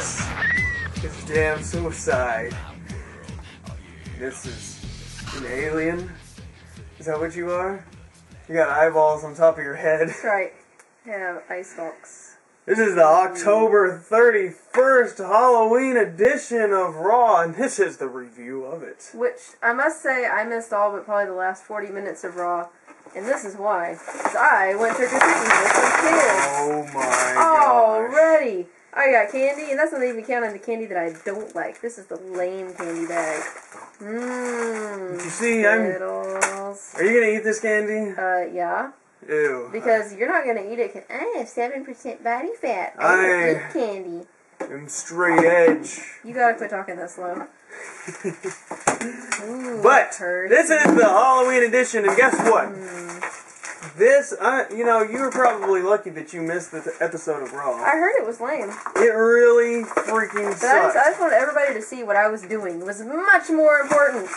This is damn suicide. This is an alien? Is that what you are? You got eyeballs on top of your head. That's right. Yeah, ice stalks. This is the October 31st Halloween edition of Raw, and this is the review of it. Which, I must say, I missed all but probably the last 40 minutes of Raw. And this is why. Because I went trick-or-treating with some kids. Oh my god. Already. I got candy, and that's not even counting the candy that I don't like. This is the lame candy bag. Mmm. You see, Skittles. Are you gonna eat this candy? Yeah. Ew. Because you're not gonna eat it because I have 7% body fat. I don't eat candy. I'm straight edge. You gotta quit talking that slow. Ooh, But this is the Halloween edition, and guess what? This, you know, you were probably lucky that you missed the episode of Raw. I heard it was lame. It really freaking sucked. I just wanted everybody to see what I was doing. It was much more important.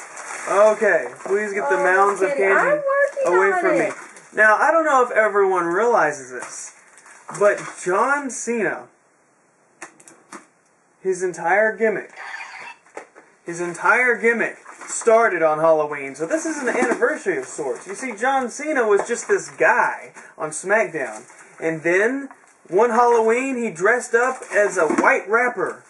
Okay, please get the mounds of candy away from me. Now, I don't know if everyone realizes this, but John Cena, his entire gimmick started on Halloween, so this is an anniversary of sorts. You see, John Cena was just this guy on SmackDown, and then one Halloween he dressed up as a white rapper,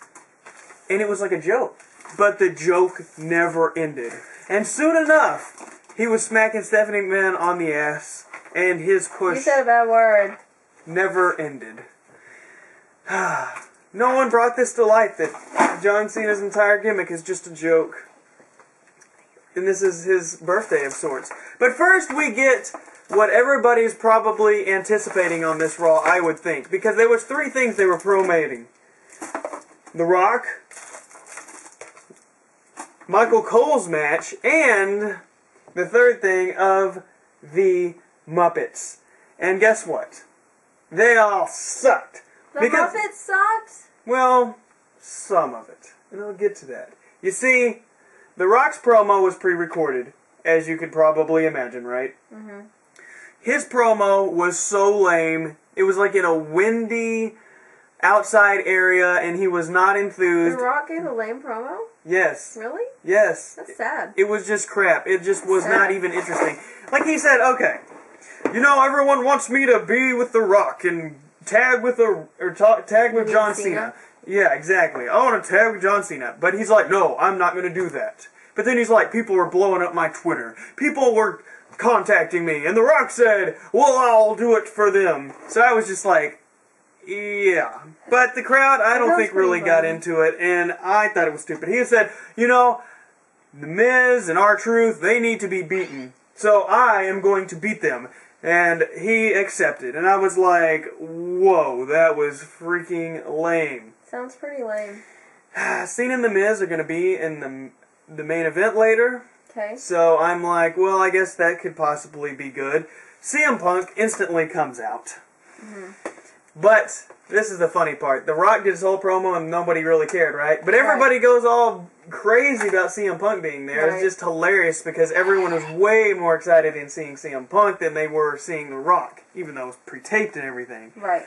and it was like a joke, but the joke never ended. And soon enough, he was smacking Stephanie McMahon on the ass, and his push You said a bad word. never ended. No one brought this to light, that John Cena's entire gimmick is just a joke. And this is his birthday of sorts. But first we get what everybody's probably anticipating on this Raw, I would think. Because there was three things they were promoting. The Rock, Michael Cole's match, and the third thing of the Muppets. And guess what? They all sucked. The Muppets sucked? Well, some of it. And I'll get to that. You see, The Rock's promo was pre-recorded, as you could probably imagine, right? Mm-hmm. His promo was so lame. It was like in a windy outside area, and he was not enthused. The Rock gave a lame promo? Yes. Really? Yes. That's sad. It was just crap. It just was not even interesting. Like he said, okay, you know, everyone wants me to be with The Rock and tag with John Cena. Yeah, exactly. I want to tag with John Cena. But he's like, no, I'm not going to do that. But then he's like, people were blowing up my Twitter. People were contacting me. And The Rock said, well, I'll do it for them. So I was just like, yeah. But the crowd, I don't think really got into it. And I thought it was stupid. He said, you know, The Miz and R-Truth, they need to be beaten. So I am going to beat them. And he accepted. And I was like, whoa, that was freaking lame. Sounds pretty lame. Cena and The Miz are going to be in the main event later. Okay. So I'm like, well, I guess that could possibly be good. CM Punk instantly comes out. Mm-hmm. But this is the funny part. The Rock did his whole promo and nobody really cared, right? But everybody goes all crazy about CM Punk being there. It's just hilarious because everyone was way more excited in seeing CM Punk than they were seeing The Rock, even though it was pre-taped and everything. Right.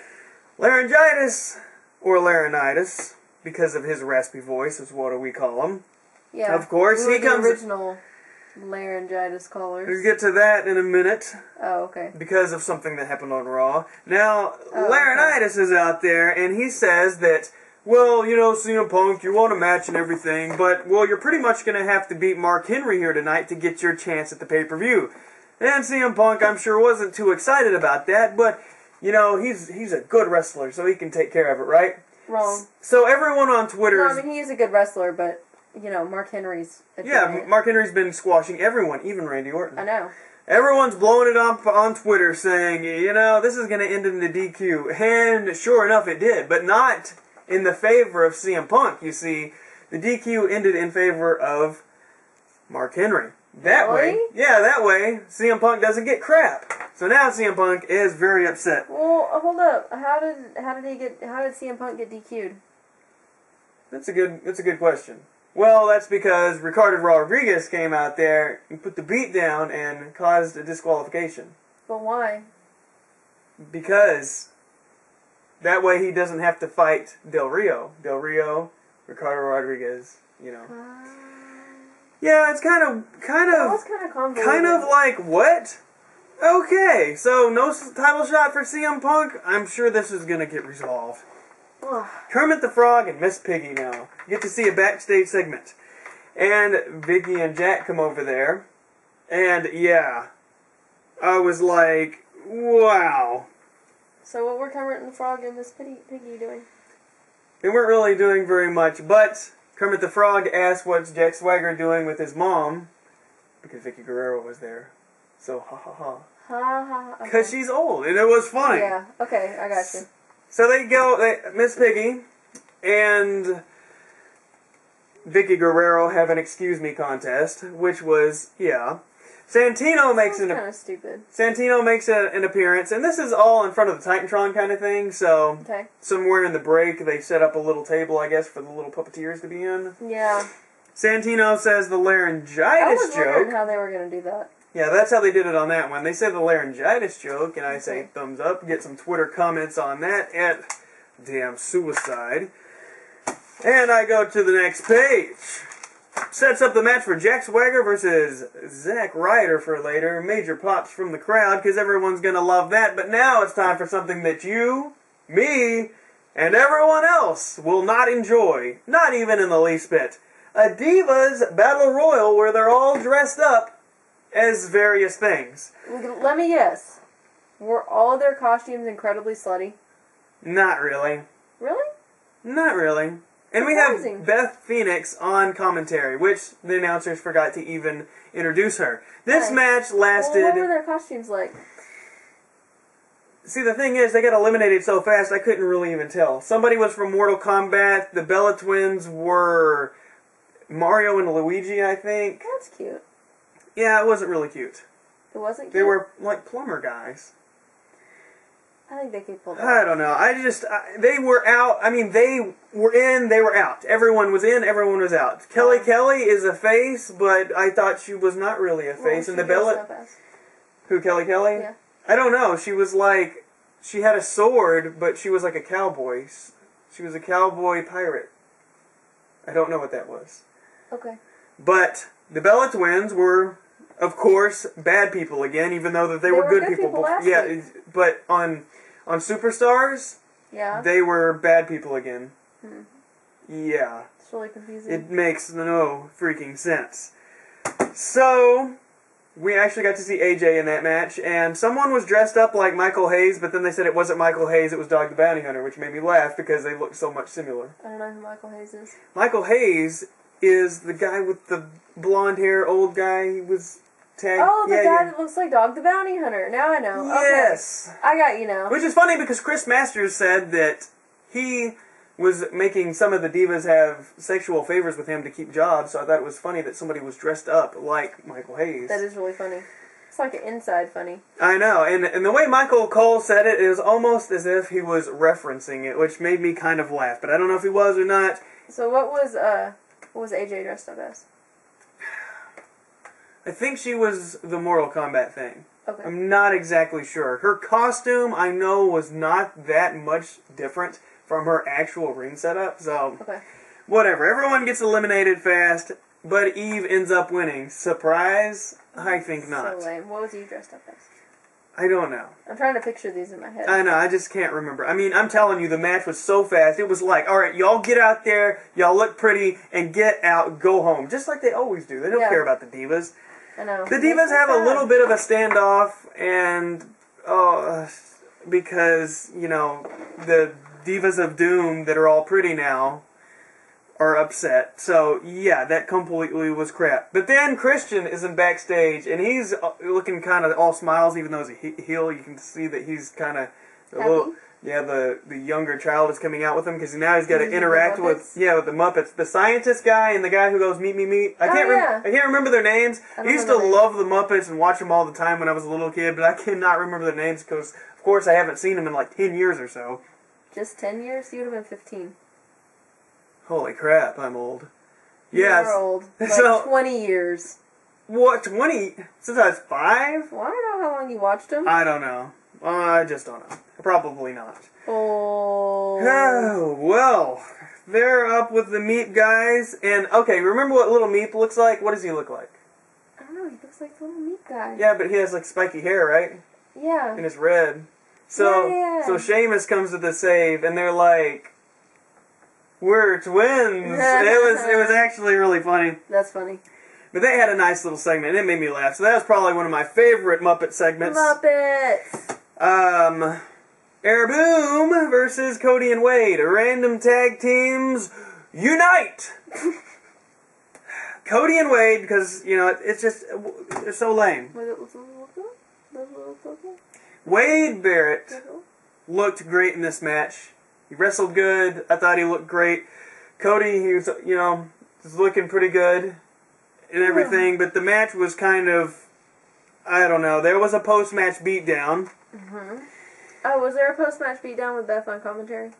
Laryngitis, or laryngitis, because of his raspy voice, is what we call him. Yeah. Of course, he comes. The original laryngitis callers. We'll get to that in a minute. Oh, okay. Because of something that happened on Raw. Now, Laryngitis is out there, and he says that, well, you know, CM Punk, you want a match and everything, but, well, you're pretty much going to have to beat Mark Henry here tonight to get your chance at the pay-per-view. And CM Punk, I'm sure, wasn't too excited about that, but, you know, he's a good wrestler, so he can take care of it, right? Wrong. So everyone on Twitter... No, I mean, he is a good wrestler, but... You know, Mark Henry's... Mark Henry's been squashing everyone, even Randy Orton. I know. Everyone's blowing it up on Twitter saying, you know, this is going to end in the DQ. And sure enough, it did. But not in the favor of CM Punk. You see, the DQ ended in favor of Mark Henry. That way, CM Punk doesn't get crap. So now CM Punk is very upset. Well, hold up. How did CM Punk get DQ'd? That's a good question. Well, that's because Ricardo Rodriguez came out there and put the beat down and caused a disqualification. But why? Because That way he doesn't have to fight Del Rio. Del Rio, Ricardo Rodriguez, you know. Yeah, it's kind of That was kind of convoluted. kind of like, what? Okay, so no title shot for CM Punk. I'm sure this is going to get resolved. Kermit the Frog and Miss Piggy now. You get to see a backstage segment. And Vicky and Jack come over there. And, yeah, I was like, wow. So what were Kermit and the Frog and Miss Piggy doing? They weren't really doing very much, but Kermit the Frog asked what's Jack Swagger doing with his mom, because Vicky Guerrero was there. So, ha ha ha. Ha ha. Because she's old, and it was funny. Yeah, okay, I got you. So they go, Miss Piggy and Vicky Guerrero have an excuse me contest, which was, yeah. Santino makes kind of stupid. Santino makes an appearance, and this is all in front of the Titantron kind of thing, so somewhere in the break they set up a little table, I guess, for the little puppeteers to be in. Yeah. Santino says the laryngitis I was joke. wondering how they were going to do that. Yeah, that's how they did it on that one. They said the laryngitis joke, and I say thumbs up, get some Twitter comments on that at damn suicide. And I go to the next page. Sets up the match for Jack Swagger versus Zack Ryder for later. Major pops from the crowd because everyone's going to love that. But now it's time for something that you, me, and everyone else will not enjoy. Not even in the least bit. A Divas Battle Royal where they're all dressed up as various things. Let me guess. Were all of their costumes incredibly slutty? Not really. Really? Not really. And we have Beth Phoenix on commentary, which the announcers forgot to even introduce her. This match lasted... Well, what were their costumes like? See, the thing is, they got eliminated so fast, I couldn't really even tell. Somebody was from Mortal Kombat. The Bella Twins were Mario and Luigi, I think. That's cute. Yeah, it wasn't really cute. It wasn't cute? They were, like, plumber guys. I think they could pull that off. I don't know. They were out. I mean, they were in, they were out. Everyone was in, everyone was out. Kelly Kelly is a face, but I thought she was not really a face. And the Bella... Who, Kelly Kelly? Yeah. I don't know. She was like... She had a sword, but she was like a cowboy. She was a cowboy pirate. I don't know what that was. Okay. But the Bella Twins were, of course, bad people again, even though that they were good people. Yeah, week. But on Superstars, yeah, they were bad people again. Yeah. It's really confusing. It makes no freaking sense. So, we actually got to see AJ in that match, and someone was dressed up like Michael Hayes, but then they said it wasn't Michael Hayes, it was Dog the Bounty Hunter, which made me laugh because they looked so much similar. I don't know who Michael Hayes is. Michael Hayes is the guy with the blonde hair, old guy. He was tagged. Oh, the guy that looks like Dog the Bounty Hunter. Now I know. Yes. Okay. I got you now. Which is funny because Chris Masters said that he was making some of the divas have sexual favors with him to keep jobs, so I thought it was funny that somebody was dressed up like Michael Hayes. That is really funny. It's like an inside funny. I know, and the way Michael Cole said it, it was almost as if he was referencing it, which made me kind of laugh, but I don't know if he was or not. So what was AJ dressed up as? I think she was the Mortal Kombat thing. Okay. I'm not exactly sure. Her costume, I know, was not that much different from her actual ring setup, so whatever. Everyone gets eliminated fast, but Eve ends up winning. Surprise? I think not. So lame. What was Eve dressed up as? I don't know. I'm trying to picture these in my head. I know, I just can't remember. I mean, I'm telling you, the match was so fast. It was like, alright, y'all get out there, y'all look pretty, and get out, go home. Just like they always do. They don't care about the divas. I know. The divas have a little bit of a standoff, and, because, you know, the divas of doom that are all pretty now are upset. So, yeah, that completely was crap. But then Christian is in backstage, and he's looking kind of all smiles, even though he's a heel. You can see that he's kind of a little... Yeah, the younger child is coming out with him, because now he's got to interact with the Muppets. The scientist guy and the guy who goes, meet, meet, meet. I can't remember their names. I used to love the Muppets and watch them all the time when I was a little kid, but I cannot remember their names, because, of course, I haven't seen them in like 10 years or so. Just 10 years? You would have been 15. Holy crap, I'm old. Yes. You're old. Like so, 20 years. What, 20? Since I was 5? Well, I don't know how long you watched them. I don't know. I just don't know. Probably not. Oh. Oh, well, they're up with the Meep guys, and, okay, remember what little Meep looks like? What does he look like? I don't know, he looks like the little Meep guy. Yeah, but he has, like, spiky hair, right? Yeah. And it's red. So, so Sheamus comes to the save, and they're like, we're twins. It was actually really funny. That's funny. But they had a nice little segment, and it made me laugh. So that was probably one of my favorite Muppet segments. Muppets! Air Boom versus Cody and Wade. Random tag teams unite! Cody and Wade, because, you know, it's so lame. Wade Barrett looked great in this match. He wrestled good. I thought he looked great. Cody, he was, you know, was looking pretty good and everything, but the match was kind of, I don't know. There was a post-match beatdown. Mm-hmm. Oh, was there a post-match beatdown with Beth on commentary?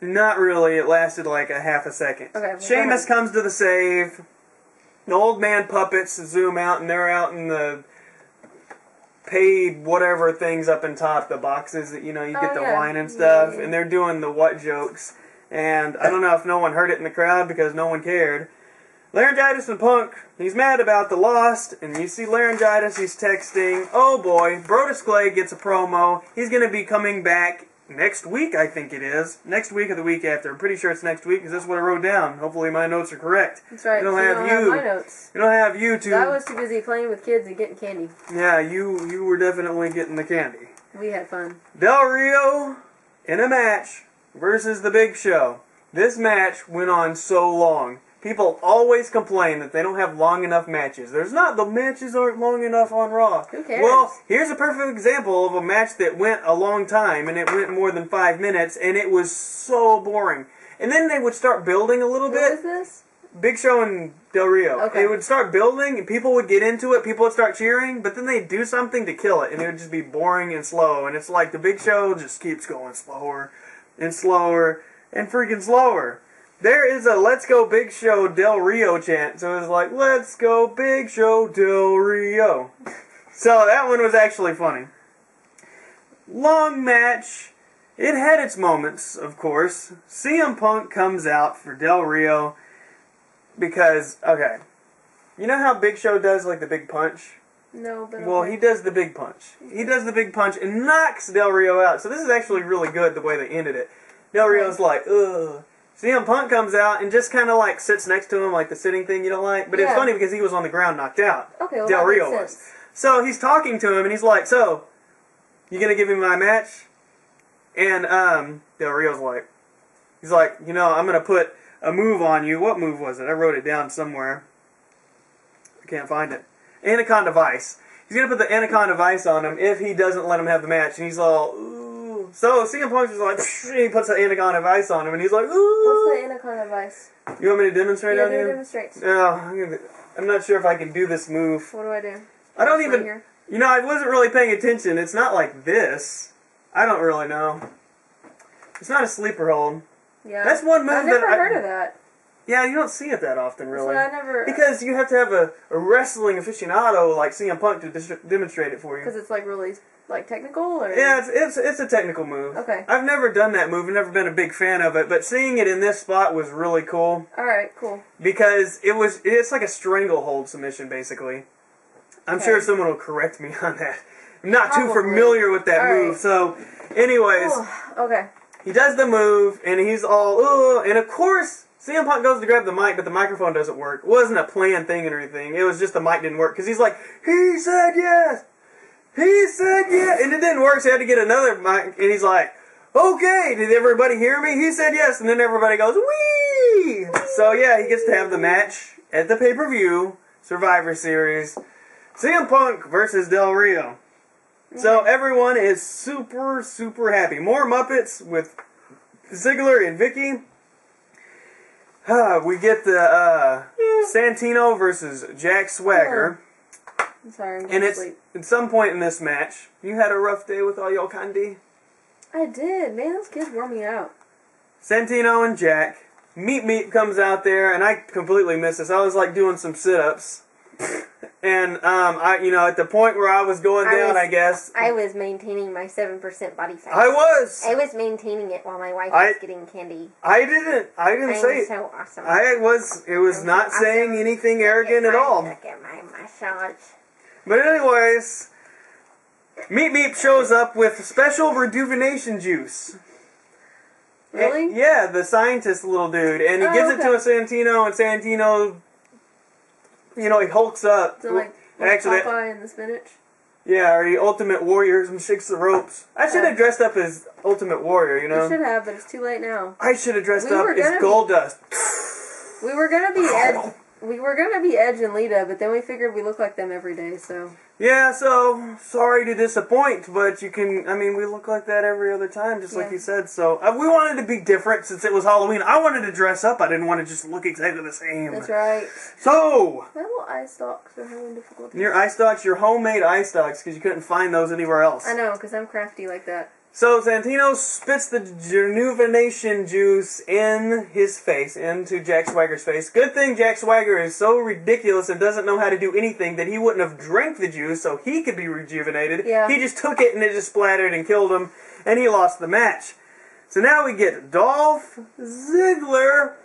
Not really. It lasted like a half a second. Okay, Sheamus comes to the save. The old man puppets zoom out, and they're out in the paid whatever things up in top, the boxes that, you know, you get the wine and stuff, and they're doing the what jokes. And I don't know if no one heard it in the crowd because no one cared. Laryngitis and Punk, he's mad about the loss, and you see Laryngitis, he's texting, oh boy, Brodus Clay gets a promo, he's going to be coming back next week, I think it is. Next week or the week after. I'm pretty sure it's next week because that's what I wrote down. Hopefully my notes are correct. That's right. We don't have my notes. We don't have you two. I was too busy playing with kids and getting candy. Yeah, you were definitely getting the candy. We had fun. Del Rio in a match versus The Big Show. This match went on so long. People always complain that they don't have long enough matches. The matches aren't long enough on Raw. Who cares? Well, here's a perfect example of a match that went a long time, and it went more than 5 minutes, and it was so boring. And then they would start building a little bit. What is this? Big Show and Del Rio. Okay. They would start building, and people would get into it, people would start cheering, but then they'd do something to kill it, and it would just be boring and slow. And it's like the Big Show just keeps going slower and slower and freaking slower. There is a Let's Go Big Show Del Rio chant. So it was like, Let's Go Big Show Del Rio. So that one was actually funny. Long match. It had its moments, of course. CM Punk comes out for Del Rio because, okay, you know how Big Show does like the big punch? No, but well, he does the big punch. He does the big punch and knocks Del Rio out. So this is actually really good the way they ended it. Del Rio's like, ugh. CM Punk comes out and just kind of like sits next to him, like the sitting thing you don't like. But it's funny because he was on the ground knocked out. Okay, well, Del Rio was. So he's talking to him and he's like, so, you gonna give me my match? And Del Rio's like, he's like, you know, I'm gonna put a move on you. What move was it? I wrote it down somewhere. I can't find it. Anaconda Vice. He's gonna put the Anaconda Vice on him if he doesn't let him have the match. And he's all, ooh. So CM Punk's just like, he puts the Anaconda Vice on him, and he's like, ooh. What's the Anaconda Vice? You want me to demonstrate on you? Demonstrate. No, I'm not sure if I can do this move. What do I do? I don't even, you know, I wasn't really paying attention. It's not like this. I don't really know. It's not a sleeper hold. Yeah. That's one move I've never heard of that. Yeah, you don't see it that often, really. So I never... Because you have to have a wrestling aficionado like CM Punk to demonstrate it for you. Because it's like really... like technical, or yeah, it's a technical move. Okay. I've never done that move. I've never been a big fan of it, but seeing it in this spot was really cool. All right, cool. Because it's like a stranglehold submission, basically. I'm sure someone will correct me on that. I'm not too familiar with that move. So, anyways, okay. He does the move, and he's all, ugh, and of course, CM Punk goes to grab the mic, but the microphone doesn't work. It wasn't a planned thing or anything. It was just the mic didn't work, because he's like, he said yes! He said yes! And it didn't work, so he had to get another mic, and he's like, okay, did everybody hear me? He said yes, and then everybody goes, wee! So yeah, he gets to have the match at the pay-per-view, Survivor Series, CM Punk versus Del Rio. So everyone is super, super happy. More Muppets with Ziggler and Vicky. We get the Santino versus Jack Swagger. I'm sorry, I'm and it's sleep. at some point in this match, you had a rough day with all your candy. I did. Man, those kids wore me out. Santino and Jack. Meep Meep comes out there, and I completely missed this. I was like doing some sit-ups. And, at the point where I was going down, I guess. I was maintaining my 7% body fat. I was maintaining it while my wife was getting candy. I didn't say it. So awesome. It was not saying anything arrogant at all. Look at my massage. But anyways, Meep Meep shows up with special rejuvenation juice. Really? And, yeah, the scientist little dude. And he gives it to a Santino, and Santino, he hulks up. So like Actually, Popeye and the spinach? Yeah, or he Ultimate Warriors and shakes the ropes. I should have dressed up as Ultimate Warrior, you know? You should have, but it's too late now. I should have dressed up as Goldust. We were gonna be Edge and Lita, but then we figured we look like them every day, so. Yeah, so, sorry to disappoint, but we look like that every other time, just like you said, so. We wanted to be different since it was Halloween. I wanted to dress up, I didn't want to just look exactly the same. That's right. So! My little eye stalks are having difficulty. Your eye stalks, your homemade eye stalks, because you couldn't find those anywhere else. I know, because I'm crafty like that. So Santino spits the rejuvenation juice in his face, into Jack Swagger's face. Good thing Jack Swagger is so ridiculous and doesn't know how to do anything that he wouldn't have drank the juice so he could be rejuvenated. Yeah. He just took it and it just splattered and killed him, and he lost the match. So now we get Dolph Ziggler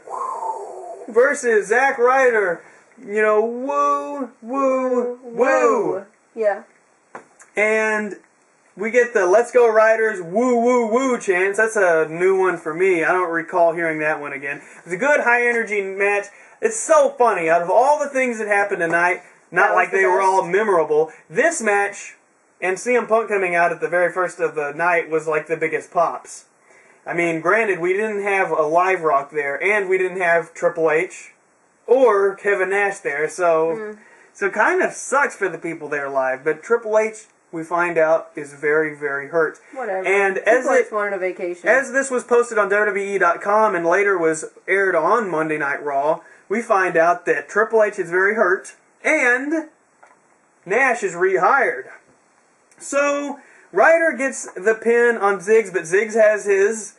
versus Zack Ryder. Woo, woo, woo. Yeah. And we get the Let's Go Riders woo woo woo chants. That's a new one for me. I don't recall hearing that one again. It's a good high energy match. It's so funny. Out of all the things that happened tonight, not like they were all memorable, this match and CM Punk coming out at the very first of the night was like the biggest pops. Granted, we didn't have a live Rock there, and we didn't have Triple H or Kevin Nash there, so kind of sucks for the people there live. But Triple H, we find out, is very, very hurt. Whatever. And Triple H wanted a vacation. As this was posted on WWE.com and later was aired on Monday Night Raw, we find out that Triple H is very hurt and Nash is rehired. So Ryder gets the pin on Ziggs, but Ziggs has his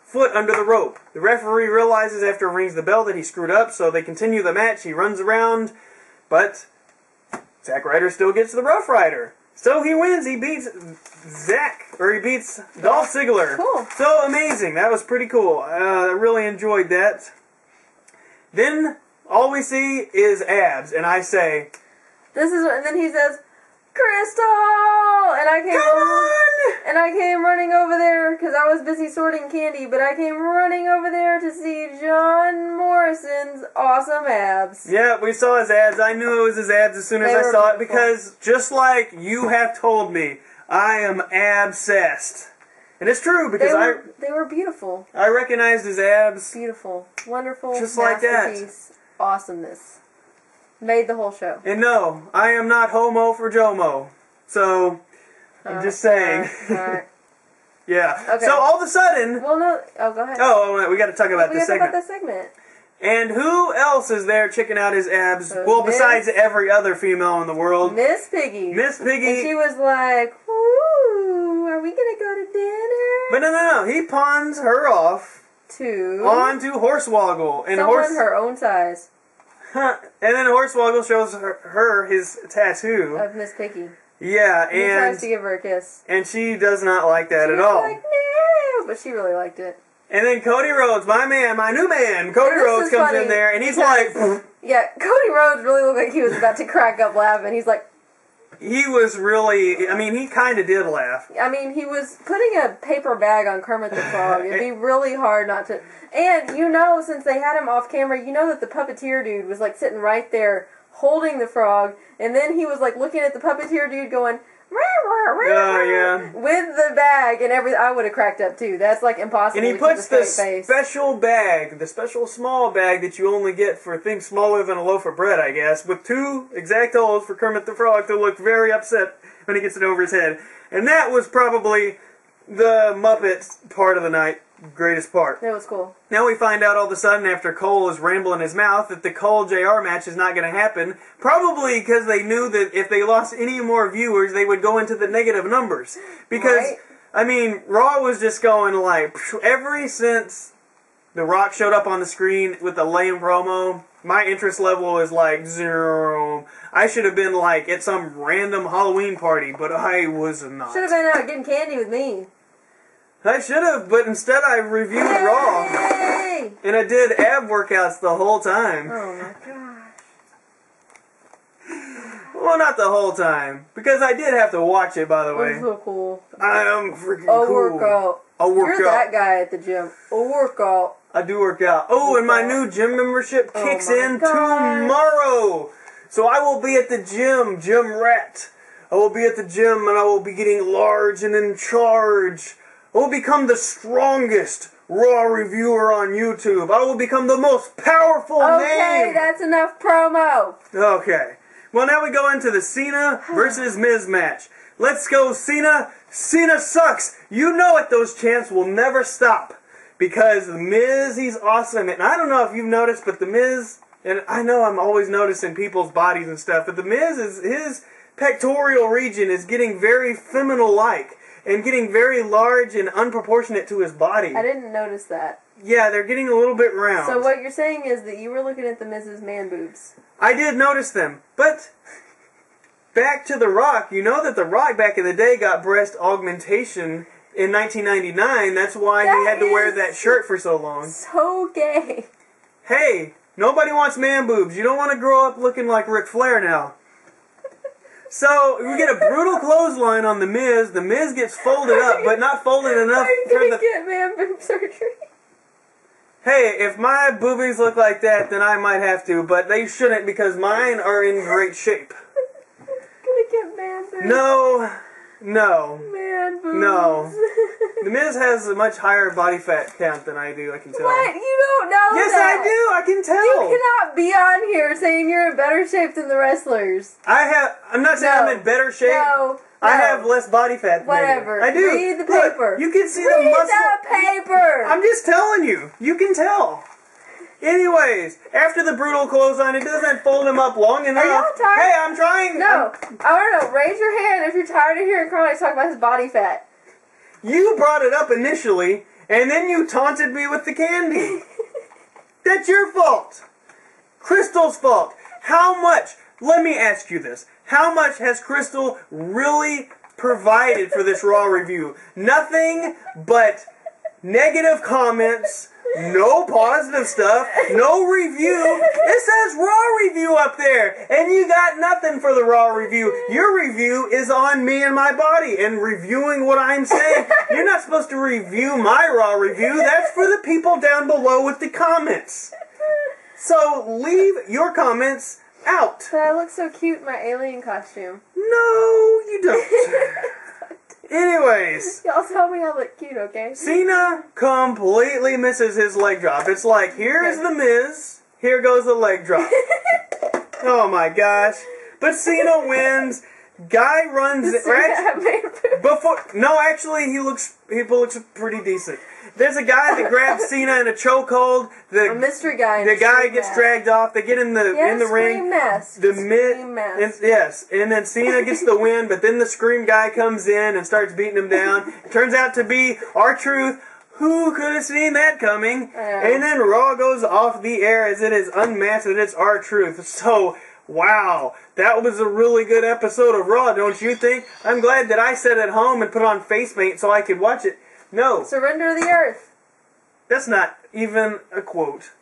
foot under the rope. The referee realizes after he rings the bell that he screwed up, so they continue the match. He runs around, but Zack Ryder still gets the Rough Rider. So he wins. He beats Dolph Ziggler. Cool. So amazing. That was pretty cool. I really enjoyed that. Then all we see is abs, and I say, and then he says, Kristol! And I came running over there because I was busy sorting candy, but I came running over there to see John Morrison's awesome abs. Yeah, we saw his abs. I knew it was his abs as soon as I saw it because just like you have told me, I am absessed. And it's true because they were beautiful. I recognized his abs. Beautiful. Wonderful. Just like that. Awesomeness. Made the whole show. And no, I am not homo for Jomo. So, I'm just saying. Alright. Yeah. Okay. So all of a sudden... Well, no. Oh, go ahead. Oh, we got to talk about this segment. We got to talk about this segment. And who else is there checking out his abs? Besides every other female in the world. Miss Piggy. Miss Piggy. And she was like, ooh, are we going to go to dinner? But no. He pawns her off. Onto Hornswoggle. And someone her own size. And then Hornswoggle shows her his tattoo. Of Miss Piggy. Yeah, and... He tries to give her a kiss. And she does not like that at all. Like, no, but she really liked it. And then Cody Rhodes, my new man, Cody Rhodes comes in there, and he's like... Yeah, Cody Rhodes really looked like he was about to crack up laughing. He's like... He was really... he kind of did laugh. He was putting a paper bag on Kermit the Frog. It'd be really hard not to... And, since they had him off camera, that the puppeteer dude was, sitting right there holding the frog, and then he was, looking at the puppeteer dude going... Yeah. With the bag and everything. I would have cracked up, too. That's, impossible. And he puts the special bag, the special small bag that you only get for things smaller than a loaf of bread, I guess, with 2 exact holes for Kermit the Frog to look very upset when he gets it over his head. And that was probably the Muppet part of the night. Greatest part. That was cool. Now we find out all of a sudden after Cole is rambling his mouth that the Cole JR match is not going to happen. Probably because they knew that if they lost any more viewers, they would go into the negative numbers. Because, Raw was just going ever since The Rock showed up on the screen with a lame promo, my interest level is like 0. I should have been like at some random Halloween party, but I was not. Should have been out getting candy with me. I should have, but instead I reviewed Raw. And I did ab workouts the whole time. Oh my gosh. Well, not the whole time. Because I did have to watch it, by the way. That's so cool. I am freaking cool. Workout. You're that guy at the gym. A workout. I do work out. Oh, and my new gym membership kicks in tomorrow. So I will be at the gym, Gym Rat. I will be at the gym and I will be getting large and in charge. I will become the strongest Raw reviewer on YouTube. I will become the most powerful name. Okay, that's enough promo. Okay. Well, now we go into the Cena versus Miz match. Let's go, Cena. Cena sucks. You know it. Those chants will never stop. Because the Miz, he's awesome. And I don't know if you've noticed, but the Miz, and I know I'm always noticing people's bodies and stuff, but the Miz, his pectoral region is getting very feminine-like. And getting very large and unproportionate to his body. I didn't notice that. Yeah, they're getting a little bit round. So what you're saying is that you were looking at the Miz's man boobs. I did notice them. But back to The Rock. You know that The Rock back in the day got breast augmentation in 1999. That's why he had to wear that shirt for so long. So gay. Hey, nobody wants man boobs. You don't want to grow up looking like Ric Flair now. So, we get a brutal clothesline on The Miz. The Miz gets folded up, but not folded enough for the... get man boob surgery? Hey, if my boobies look like that, then I might have to, but they shouldn't because mine are in great shape. Gonna get man boobs? No. Man boobs. No. The Miz has a much higher body fat count than I do, I can tell. What? You don't know Yes, that. I do. I can tell. You cannot be on here saying you're in better shape than the wrestlers. I'm not saying I'm in better shape. No. I have less body fat than whatever. I do. Read the paper. Look, you can see Read the muscle. the paper. I'm just telling you. You can tell. Anyways, after the brutal clothesline, it doesn't fold him up long enough. Are y'all tired? Hey, I'm trying. No. I want to know. Raise your hand if you're tired of hearing Kronicz talk about his body fat. You brought it up initially, and then you taunted me with the candy. That's your fault. Kristol's fault. How much, let me ask you this, how much has Kristol really provided for this Raw review? Nothing but negative comments, no positive stuff, no review. It says Raw review up there, and you got nothing for the Raw review. Your review is on me and my body and reviewing what I'm saying. You're not supposed to review my Raw review. That's for the people down below with the comments. So leave your comments out. But I look so cute in my alien costume. No, you don't. Anyways. Y'all tell me I look cute, okay? Cena completely misses his leg drop. It's like, here's the Miz, here goes the leg drop. Oh my gosh. But Cena wins. Guy runs before. No, actually, he looks pretty decent. There's a guy that grabs Cena in a chokehold. A mystery guy. The guy gets dragged off. They get in the ring. Mask. The Miz. Yes, and then Cena gets the win. But then the Scream guy comes in and starts beating him down. It turns out to be R-Truth. Who could have seen that coming? And then Raw goes off the air as it is unmasked and it's R-Truth. So. Wow, that was a really good episode of Raw, don't you think? I'm glad that I sat at home and put on face paint so I could watch it. No. Surrender to the earth. That's not even a quote.